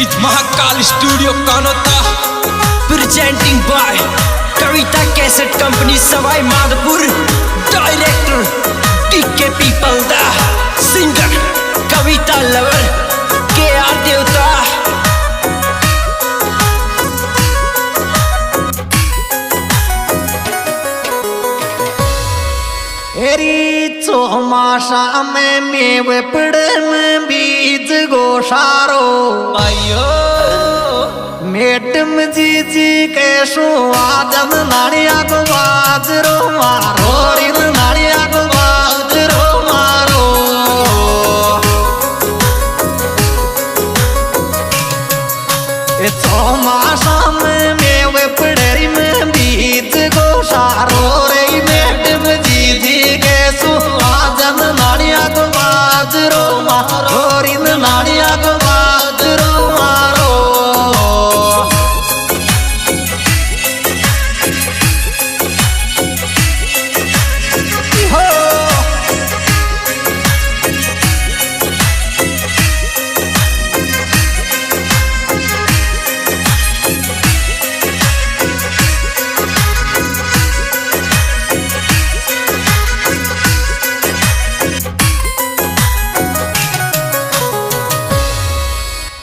With Mahakal studio Kanota, presenting by Kavita cassette company Sawai Madhopur, director टीके people दा, singer कविता lover के are देवता। चौमासा में मेवे पड़े में बीज गोसारो आयो मैडम जी के सुवादम नाड़िया को बाजरो मारो रिन नाड़िया को बाजरो मारो। चौमासा में मेवे पड़े में बीज गोसारो रे मैडम जी के सुवादम नाड़िया को बाजरो मारो रिन नाड़िया को बाजरो मारो।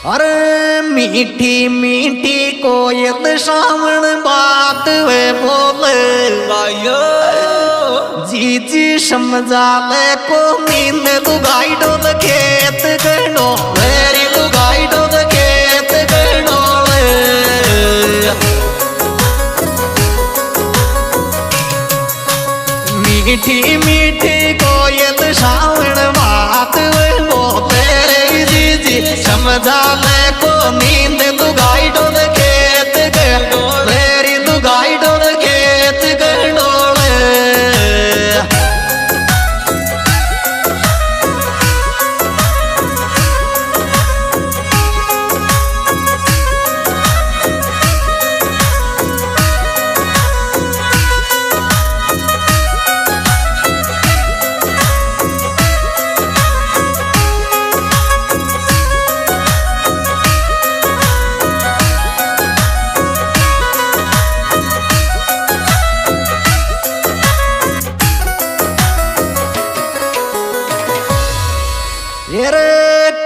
अरे मीठी मीठी कोयल सावन बात वे बोले आयो जी जी समझा ले को नींद लुगाई डोल खेत गणो मेरी लुगाई डोल खेत गणो। मीठी मीठी कोयल सावन बात वे बोले रे जी जी समझा ले को नींद लुगाई डोल खेत गणो मेरी लुगाई डोल खेत गणो।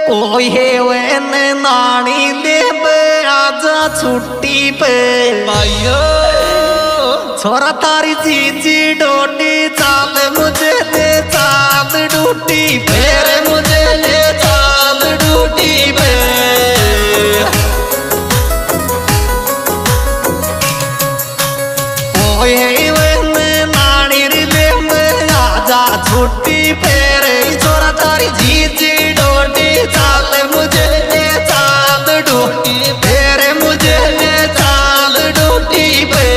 कोई है वे नानी ले आजा छुट्टी पे आयो छोरा तारी जीजी डोटी चाल मुझे ले चाल डूटी फेरे मुझे ले चाल डूटी पे। कोई है वे नानी ले आजा छुट्टी फेरे छोरा तारी जीजी चाल मुझे ले चाल डूटी फेरे मुझे ले चाल डूटी पे।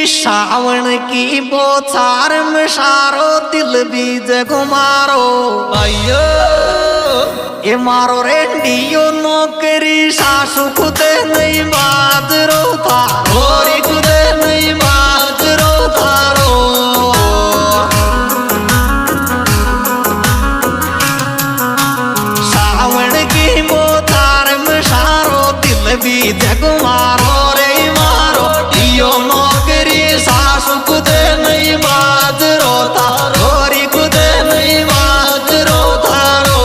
सावन की बोछार में सारो दिल बीज घुमारो आयो ये मारो रेंडियो नौकरी सासु खुदे नहीं बाजरो थारो रे खुदे नहीं बाजरो थारो। सावन की बोछार में सारो दिल बीज घुमारो रे मारो दियो नौकरी सासु खुदे नहीं बाजरो थारो री खुदे नहीं बाजरो थारो।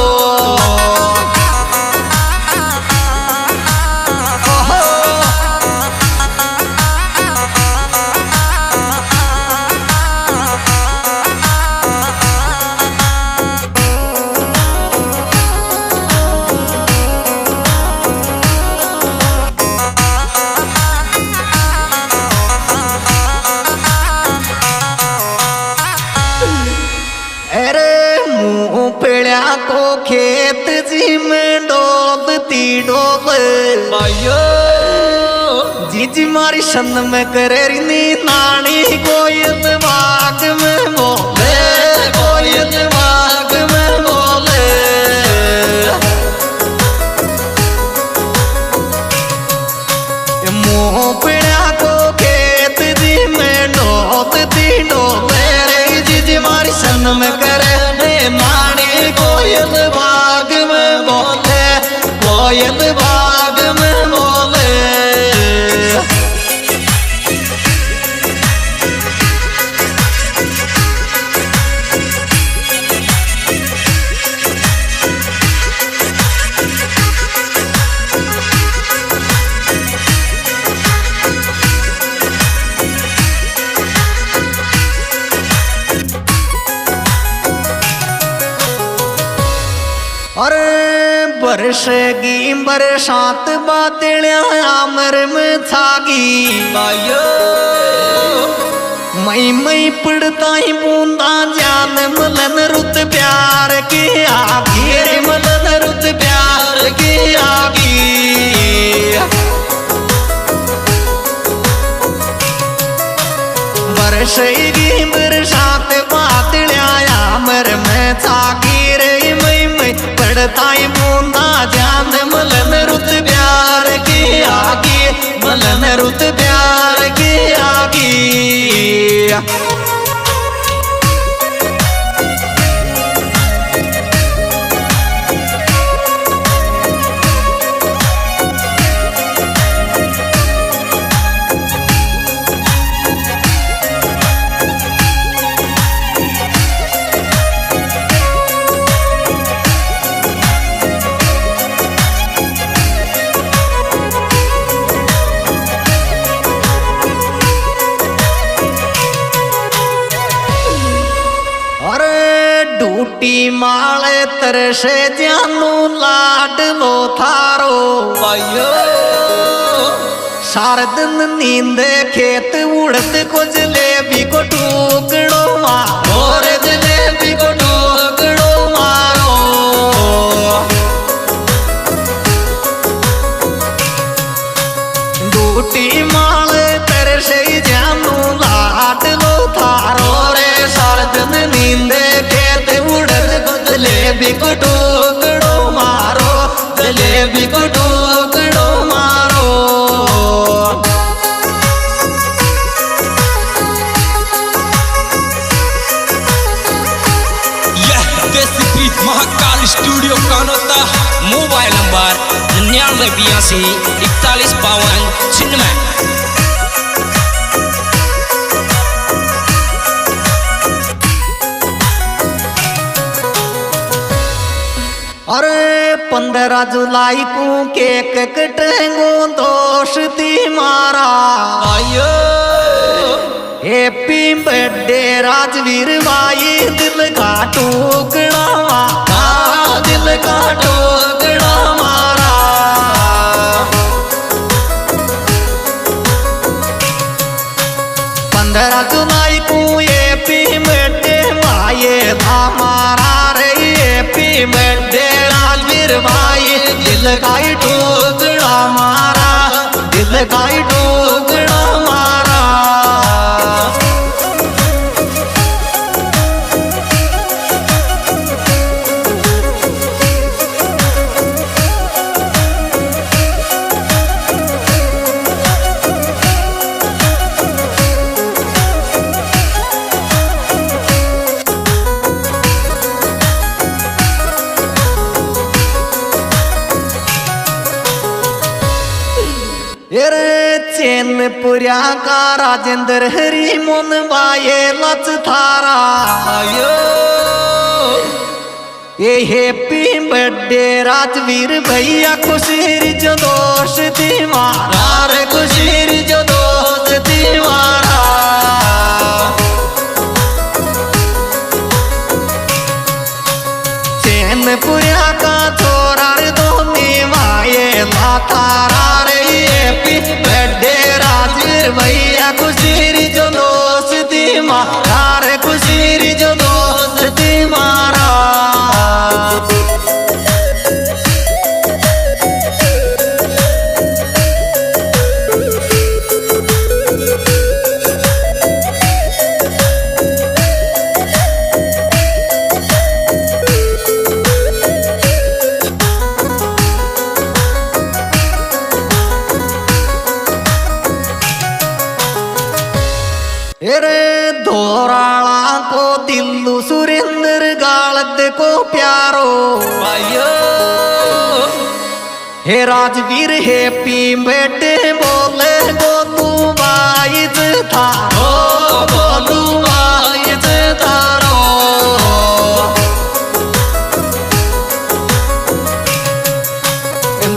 मारी सन में करेरी नी नानी कोयल बाग में बोले कोयल बाग में बोले मुँह पिड़ा को खेत दी में डोत दी डोले रे जी मारी सन में करे नानी कोयल बाग में बोले कोयल बाग में बोले अरे बरसेगी बरसात बादलियां आमर में थागी भाइयों मई पड़ता ही बूंदा जान मलन रुत प्यार की आगी रे मलन रुत प्यार की आगी बरसेगी बरसात बादलियां आमर में थागी रे मई पड़ता ही बूंदा जान मलन रुत प्यार की आगी मलन रुत प्यार की आगी टूटी माले तरसे जानू लाड लो थारो भाइयों सार दिन नींदे खेत उड़द को जलेबी को टुकड़ो मारो रे जलेबी को टुकड़ो मारो टूटी माले तरसे जानू लाड लो थारो रे सार दिन नींदे जलेबी को टुकड़ो मारो जलेबी को टुकड़ो मारो यह Desi Preet Mahakal studio Kanota mobile number 9982 4152 छिन्नवे। अरे 15 जुलाई को केक कटेंगो दोस्ती मारा भाइयों हैप्पी बर्थडे राजवीर भाई दिल का टुकड़ा मारा दिल का टुकड़ा मारा 15 जुलाई को हैप्पी बर्थडे भाई हमारा रे हैप्पी बर्थडे राजवीर भाई दिल का टुकड़ा मारा दिल का टुकड़ा मारा चैनपुरिया का राजेंद्र हरी मोन बाये लच थारा भाइयों ये हैप्पी बर्थडे राजवीर भैया खुशी जो दोस्ती मारा रे खुशी जो दोस्ती मारा चैनपुरिया का छोरा रे धोनी माये थारा रे हैप्पी बर्थडे राजवीर भैया खुशी जो दोस्ती मारा रे खुशी जो दोस्ती मारा अरे धोराला को दिल्लू सुरेंद्र गालत को प्यारो भाइयों हे राजवीर हैप्पी बर्थडे बोले गोलू बाइज थारो गोलू बाइज थारो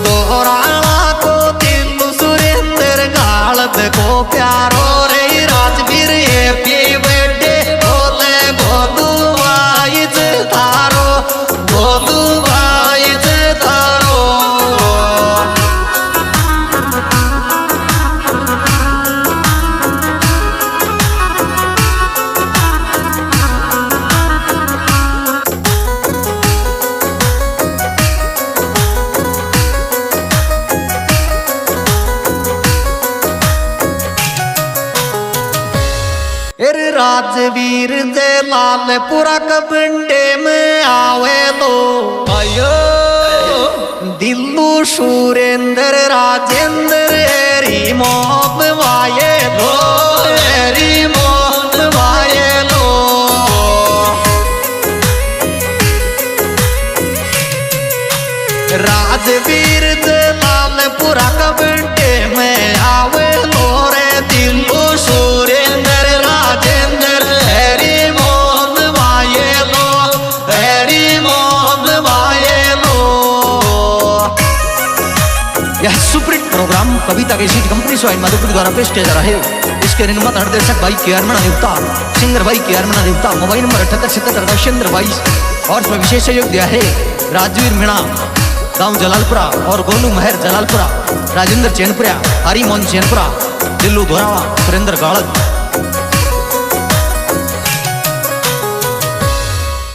दोहराला को दिल्लू सुरेंद्र गालत को प्यारो रे राजवीर हैप्पी बर्थडे बोले गोलू बाइज थारो गोलू बाइज थारो अरे राजवीर जय लालपुरा कबंडे में आवे लो भाइयों दिल्लू सुरेंद्र राजेंद्र हरी मोहब वाये लो हरी मोहब वाये लो राजवीर जय लालपुरा कबंडे में आवे लो रे दिल्लू सुरेंद्र राजेंद्र हरी मोहन वाये लो हरी मोहन वाये लो। यह सुपरहिट प्रोग्राम कविता की सीट कंपनी स्वाइन माधुपुर द्वारा पेश किया जा रहा है। इसके निर्माता निर्देशक भाई के आर मीणा देवता, सिंगर भाई के आर मीणा देवता, मोबाइल नंबर 7877 और इसमें विशेष सहयोग दिया है राजवीर मीणा गांव जलालपुरा और गोलू महर जलालपुरा, राजेंद्र चैनपुरा, हरी मोहन चैनपुरा, दिल्लू धोरावा, सुरेंद्र गाड़त।